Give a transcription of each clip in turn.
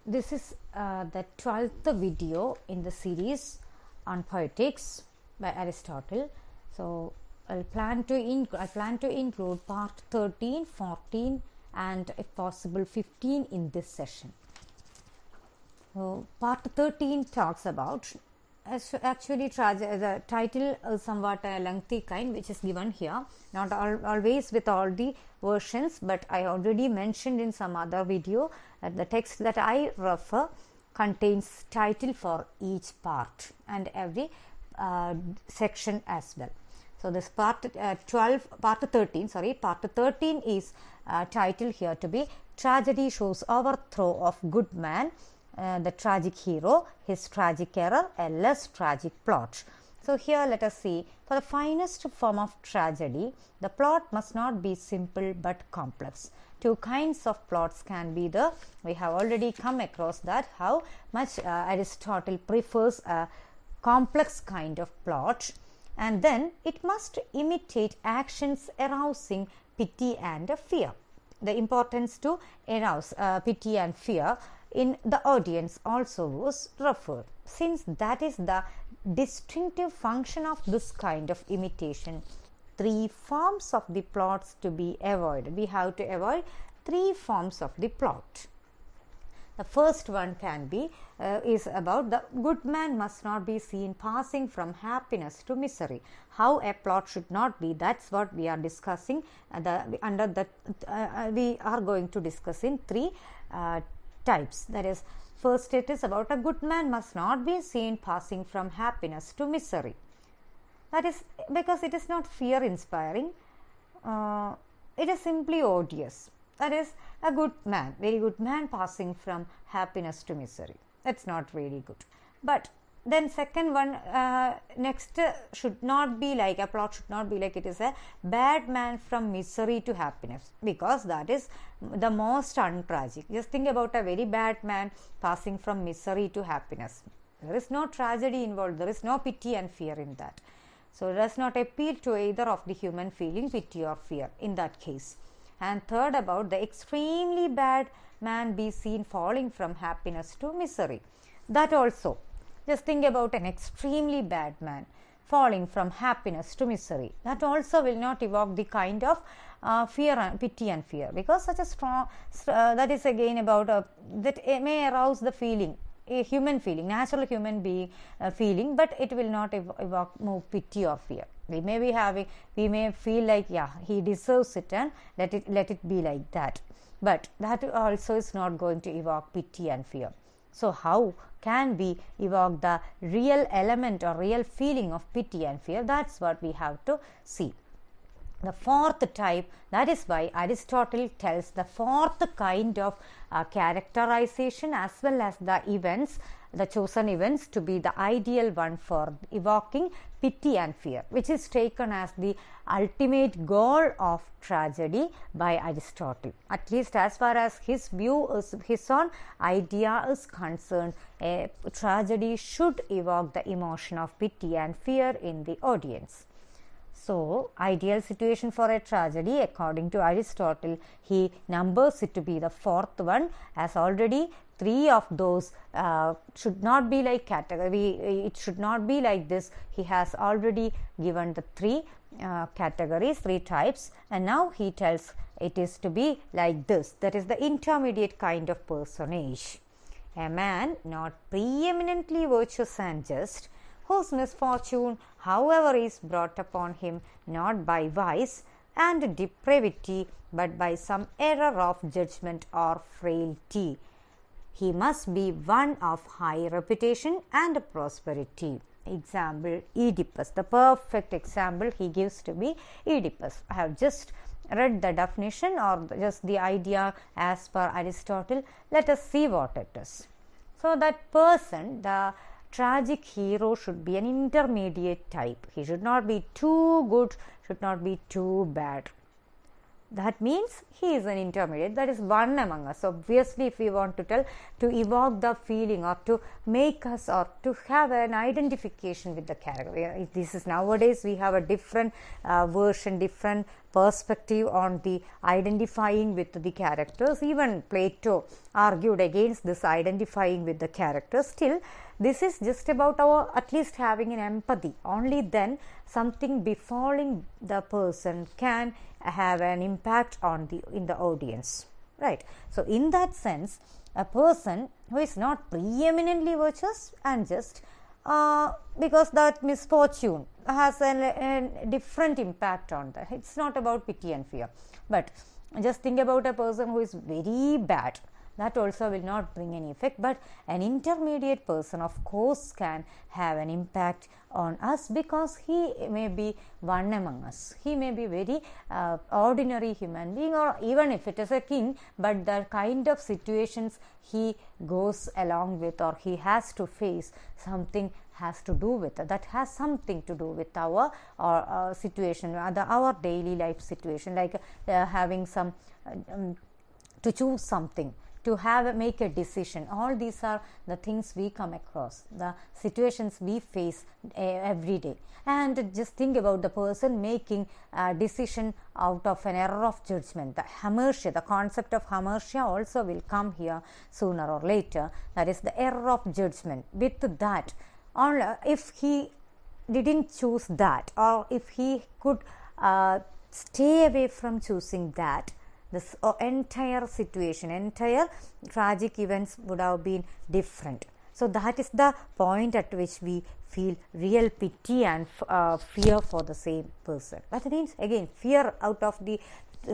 This is the 12th video in the series on poetics by Aristotle. So I plan to include part 13, 14 and if possible 15 in this session. So part 13 talks about, actually the title is somewhat a lengthy kind which is given here, not always with all the versions, but I already mentioned in some other video that the text that I refer contains title for each part and every section as well. So this part 13 is title here to be Tragedy Shows Overthrow of Good Man, the tragic hero, his tragic error, a less tragic plot. So here let us see, for the finest form of tragedy, the plot must not be simple but complex. Two kinds of plots can be there. We have already come across that, how much Aristotle prefers a complex kind of plot, and then it must imitate actions arousing pity and fear. The importance to arouse pity and fear in the audience also was referred, since that is the distinctive function of this kind of imitation. Three forms of the plots to be avoided. We have to avoid three forms of the plot. The first one can be is about the good man must not be seen passing from happiness to misery. How a plot should not be, that's what we are discussing. We are going to discuss in three types. That is, first it is about a good man must not be seen passing from happiness to misery. That is because it is not fear inspiring, it is simply odious. That is, a good man, very good man passing from happiness to misery. That's not really good. But then second one, next should not be like, a plot should not be like it is a bad man from misery to happiness, because that is the most untragic. Just think about a very bad man passing from misery to happiness. There is no tragedy involved, there is no pity and fear in that. So it does not appeal to either of the human feeling, pity or fear in that case. And third, about the extremely bad man be seen falling from happiness to misery. That also, just think about an extremely bad man falling from happiness to misery. That also will not evoke the kind of fear and pity and fear, because such a strong that is again about that may arouse the feeling, a human feeling, natural human being feeling, but it will not evoke more pity or fear. We may feel like, yeah, he deserves it and let it be like that, but that also is not going to evoke pity and fear. So how can we evoke the real element or real feeling of pity and fear? That's what we have to see. The fourth type, that is why Aristotle tells the fourth kind of characterization as well as the events, the chosen events, to be the ideal one for evoking pity and fear, which is taken as the ultimate goal of tragedy by Aristotle. At least as far as his view is, his own idea is concerned, a tragedy should evoke the emotion of pity and fear in the audience. So, ideal situation for a tragedy, according to Aristotle, he numbers it to be the fourth one, as already three of those should not be like category. It should not be like this. He has already given the three categories, three types, and now he tells it is to be like this. That is the intermediate kind of personage. A man not preeminently virtuous and just, whose misfortune, however, is brought upon him not by vice and depravity, but by some error of judgment or frailty. He must be one of high reputation and prosperity. Example, Oedipus. The perfect example he gives to be Oedipus. I have just read the definition or just the idea as per Aristotle. Let us see what it is. So that person, the tragic hero, should be an intermediate type. He should not be too good, should not be too bad. That means he is an intermediate, that is one among us. Obviously, if we want to tell, to evoke the feeling or to make us or to have an identification with the character. This is nowadays we have a different version, different perspective on the identifying with the characters. Even Plato argued against this identifying with the characters. Still, this is just about our at least having an empathy. Only then something befalling the person can have an impact on in the audience, right? So in that sense, a person who is not preeminently virtuous and just because that misfortune has a different impact on that. It's not about pity and fear, but just think about a person who is very bad. That also will not bring any effect, but an intermediate person of course can have an impact on us because he may be one among us. He may be very ordinary human being, or even if it is a king, but the kind of situations he goes along with or he has to face, something has to do with it. That has something to do with our situation, our daily life situation, like having some to choose something, to make a decision. All these are the things we come across, the situations we face every day. And just think about the person making a decision out of an error of judgment. The hamartia, the concept of hamartia also will come here sooner or later. That is the error of judgment. With that, if he didn't choose that, or if he could stay away from choosing that, this entire situation, entire tragic events would have been different. So that is the point at which we feel real pity and fear for the same person. That means again fear out of the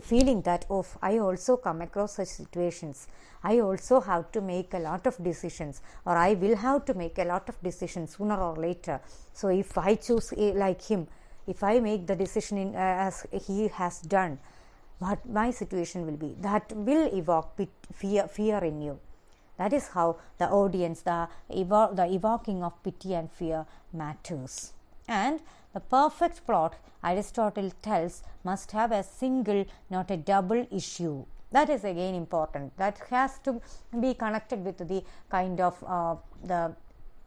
feeling that, oh, I also come across such situations. I also have to make a lot of decisions, or I will have to make a lot of decisions sooner or later. So if I choose like him, if I make the decision as he has done, what my situation will be, that will evoke fear in you. That is how the audience, the evoking of pity and fear matters. And the perfect plot, Aristotle tells, must have a single, not a double issue. That is again important. That has to be connected with the kind of the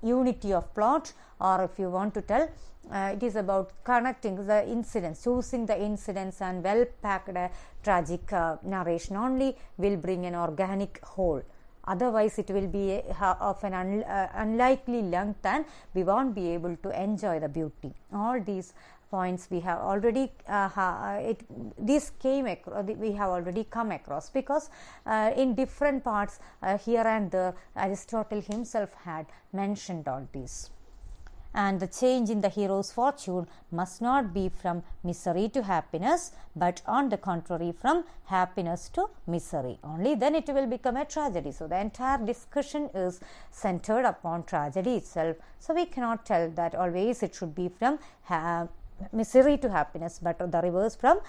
unity of plot, or if you want to tell, it is about connecting the incidents, choosing the incidents, and well packed tragic narration only will bring an organic whole. Otherwise it will be of an unlikely length and we won't be able to enjoy the beauty. All these points we have already we have already come across, because in different parts here and there Aristotle himself had mentioned all these. And the change in the hero's fortune must not be from misery to happiness, but on the contrary from happiness to misery. Only then it will become a tragedy. So the entire discussion is centered upon tragedy itself. So we cannot tell that always it should be from misery to happiness, but the reverse, from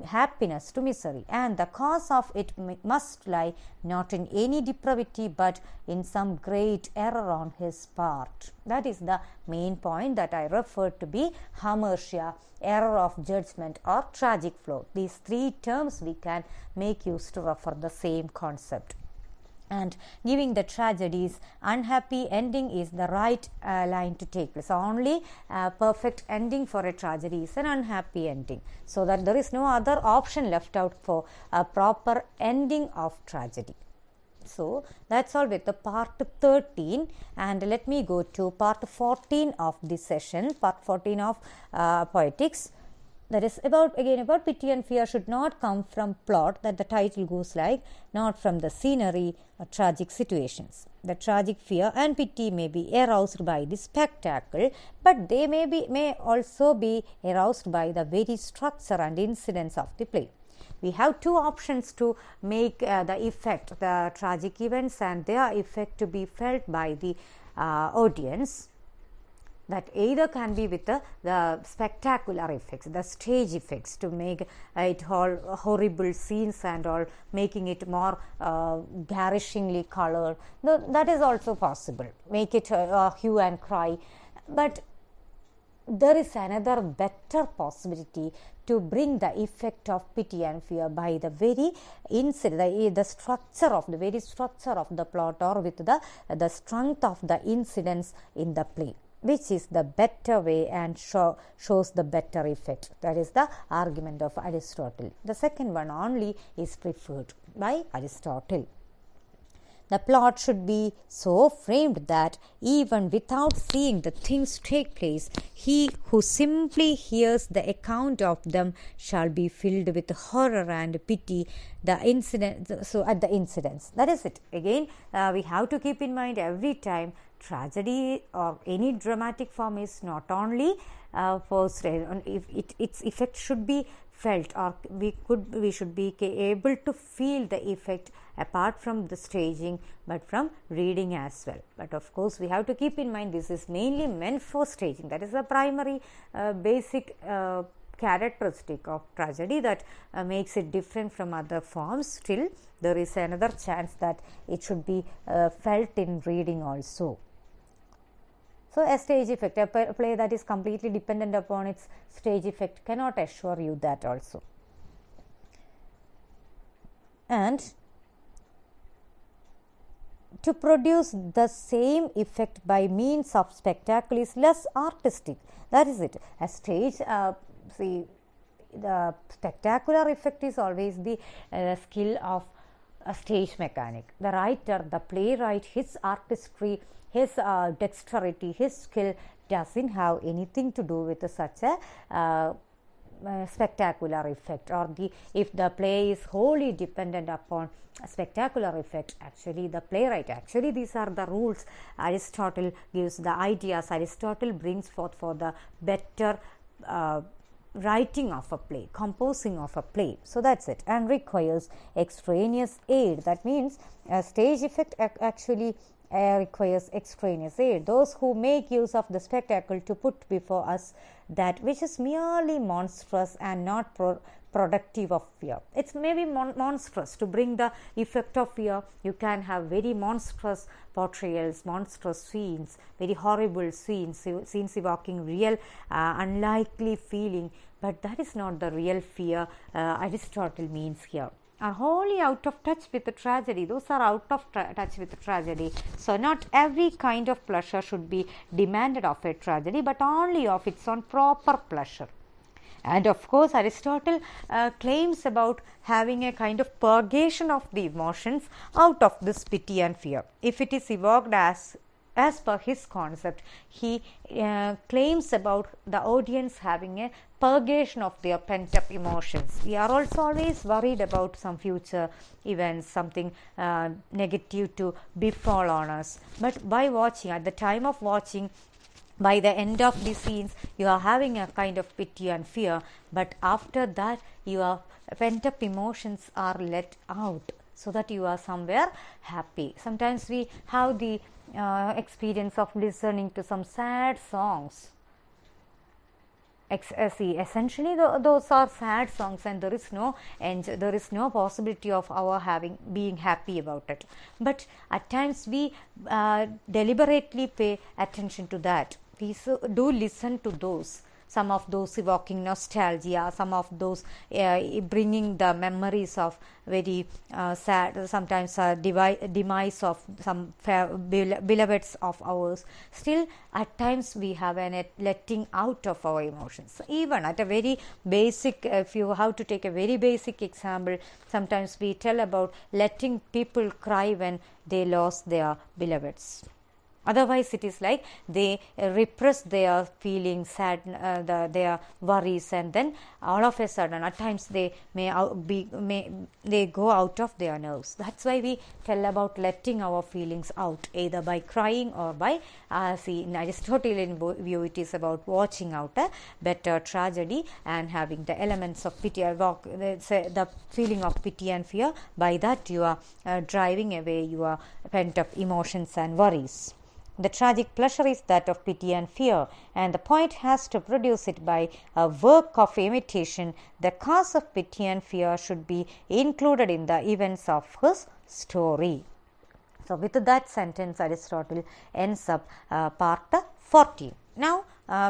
happiness to misery. And the cause of it must lie not in any depravity, but in some great error on his part. That is the main point that I referred to be hamartia, error of judgment, or tragic flow. These three terms we can make use to refer the same concept. And giving the tragedies unhappy ending is the right line to take place. Only perfect ending for a tragedy is an unhappy ending, so that there is no other option left out for a proper ending of tragedy. So that's all with the part 13, and let me go to part 14 of this session, part 14 of poetics. That is about pity and fear should not come from plot, that the title goes like, not from the scenery or tragic situations. The tragic fear and pity may be aroused by the spectacle, but they may also be aroused by the very structure and incidents of the play. We have two options to make the effect, the tragic events and their effect to be felt by the audience. That either can be with the spectacular effects, the stage effects, to make it all horrible scenes and all, making it more garishingly colored. That is also possible. Make it hue and cry. But there is another better possibility to bring the effect of pity and fear by the very incident, the structure of the very structure of the plot, or with the strength of the incidents in the play, which is the better way and shows the better effect. That is the argument of Aristotle. The second one only is preferred by Aristotle. The plot should be so framed that even without seeing the things take place, he who simply hears the account of them shall be filled with horror and pity the incident. So at the incidents, that is it. Again, we have to keep in mind every time tragedy or any dramatic form is not only its effect should be felt, or we should be able to feel the effect apart from the staging, but from reading as well. But of course, we have to keep in mind this is mainly meant for staging. That is the primary basic characteristic of tragedy that makes it different from other forms. Still, there is another chance that it should be felt in reading also. So, a stage effect, a play that is completely dependent upon its stage effect cannot assure you that also. And to produce the same effect by means of spectacle is less artistic. That is it. A stage, the spectacular effect is always the skill of a stage mechanic. The writer, the playwright, his artistry, his dexterity, his skill doesn't have anything to do with such a spectacular effect, or if the play is wholly dependent upon a spectacular effect. Actually, the playwright, actually these are the rules Aristotle gives, the ideas Aristotle brings forth for the better writing of a play, composing of a play. So that's it, and requires extraneous aid. That means a stage effect actually requires extraneous aid. Those who make use of the spectacle to put before us that which is merely monstrous and not productive of fear. It's maybe monstrous to bring the effect of fear. You can have very monstrous portrayals, monstrous scenes, very horrible scenes evoking real unlikely feeling, but that is not the real fear Aristotle means here. Are wholly out of touch with the tragedy. Those are out of touch with the tragedy. So, not every kind of pleasure should be demanded of a tragedy, but only of its own proper pleasure. And of course, Aristotle claims about having a kind of purgation of the emotions out of this pity and fear. If it is evoked as per his concept, he claims about the audience having a purgation of their pent up emotions. We are also always worried about some future events, something negative to befall on us. But by watching, at the time of watching, by the end of the scenes, you are having a kind of pity and fear, but after that, your pent up emotions are let out, so that you are somewhere happy. Sometimes we have the experience of listening to some sad songs. Essentially those are sad songs, and there is no possibility of our being happy about it. But at times we deliberately pay attention to that. We do listen to those. Some of those evoking nostalgia, some of those bringing the memories of very sad, sometimes demise of some beloveds of ours. Still, at times we have a letting out of our emotions. Even at a very basic, if you have to take a very basic example, sometimes we tell about letting people cry when they lost their beloveds. Otherwise, it is like they repress their feelings, their worries, and then all of a sudden, at times they they go out of their nerves. That's why we tell about letting our feelings out, either by crying or by in Aristotelian view, it is about watching out a better tragedy and having the elements of pity, the feeling of pity and fear. By that, you are driving away your pent up emotions and worries. The tragic pleasure is that of pity and fear, and the poet has to produce it by a work of imitation. The cause of pity and fear should be included in the events of his story. So, with that sentence, Aristotle ends up part 14. Now,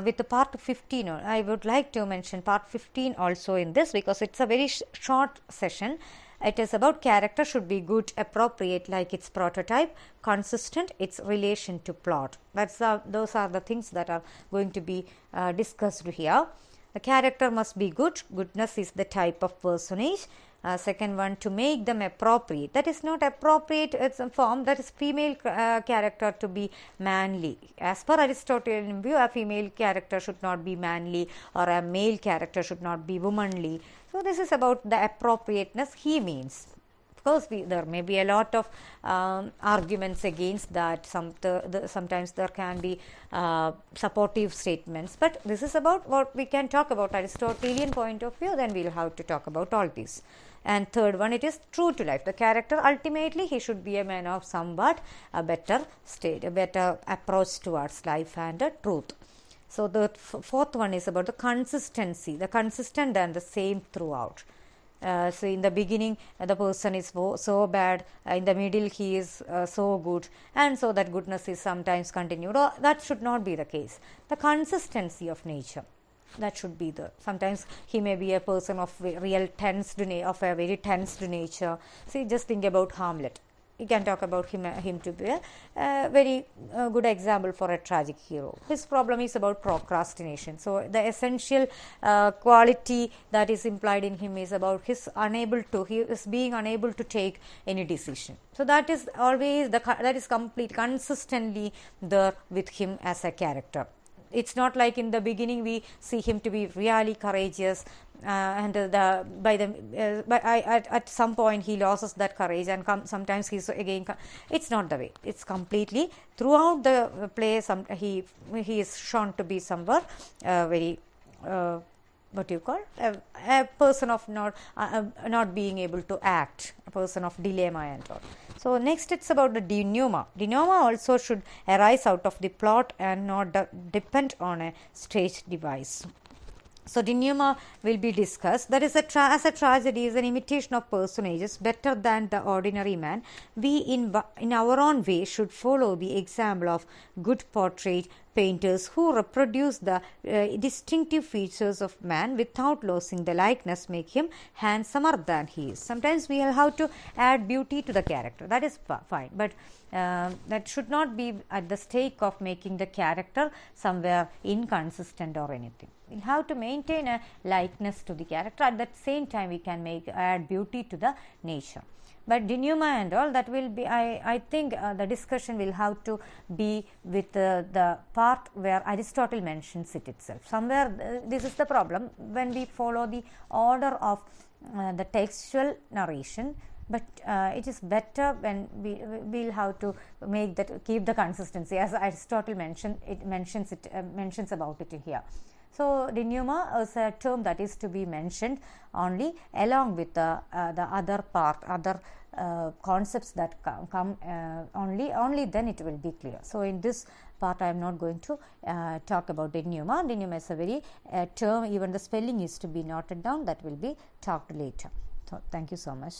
with the part 15. I would like to mention part 15 also in this, because it's a very short session. It is about character should be good, appropriate like its prototype, consistent its relation to plot. Those are the things that are going to be discussed here. The character must be good. Goodness is the type of personage. Second one, to make them appropriate. That is not appropriate, it's a form, that is female character to be manly. As per Aristotelian view, a female character should not be manly, or a male character should not be womanly. So this is about the appropriateness he means. Of course, there may be a lot of arguments against that. Sometimes there can be supportive statements, but this is about what we can talk about Aristotelian point of view. Then we will have to talk about all these. And third one, it is true to life. The character, ultimately he should be a man of somewhat a better state, a better approach towards life and truth. So the fourth one is about the consistency, the consistent and the same throughout. So in the beginning the person is so bad, in the middle he is so good, and so that goodness is sometimes continued. Or that should not be the case. The consistency of nature, that should be the. Sometimes he may be a person of a very tensed nature. See, just think about Hamlet. You can talk about him to be a very good example for a tragic hero. His problem is about procrastination. So the essential quality that is implied in him is about he is being unable to take any decision. So that is always that is consistently there with him as a character. It's not like in the beginning we see him to be really courageous, and at some point he loses that courage, and sometimes he's again. It's not the way. It's completely throughout the play. He is shown to be somewhere very what do you call a person of not being able to act, a person of dilemma and all. So next it's about the denouement. Denouement also should arise out of the plot and not depend on a stage device. So denouement will be discussed. That is as a tragedy is an imitation of personages better than the ordinary man. We in our own way should follow the example of good portrait painters who reproduce the distinctive features of man without losing the likeness, make him handsomer than he is. Sometimes we will have to add beauty to the character. That is fine, but that should not be at the stake of making the character somewhere inconsistent or anything. We have to maintain a likeness to the character. At that same time, we can add beauty to the nature. But denouement and all that will be, I think the discussion will have to be with the part where Aristotle mentions it itself. Somewhere this is the problem when we follow the order of the textual narration. But it is better when we will have to keep the consistency, as Aristotle mentions about it here. So denouement is a term that is to be mentioned only along with the other concepts that come only then it will be clear. So in this part I am not going to talk about denouement. Denouement is a very term, even the spelling is to be noted down, that will be talked later. So thank you so much.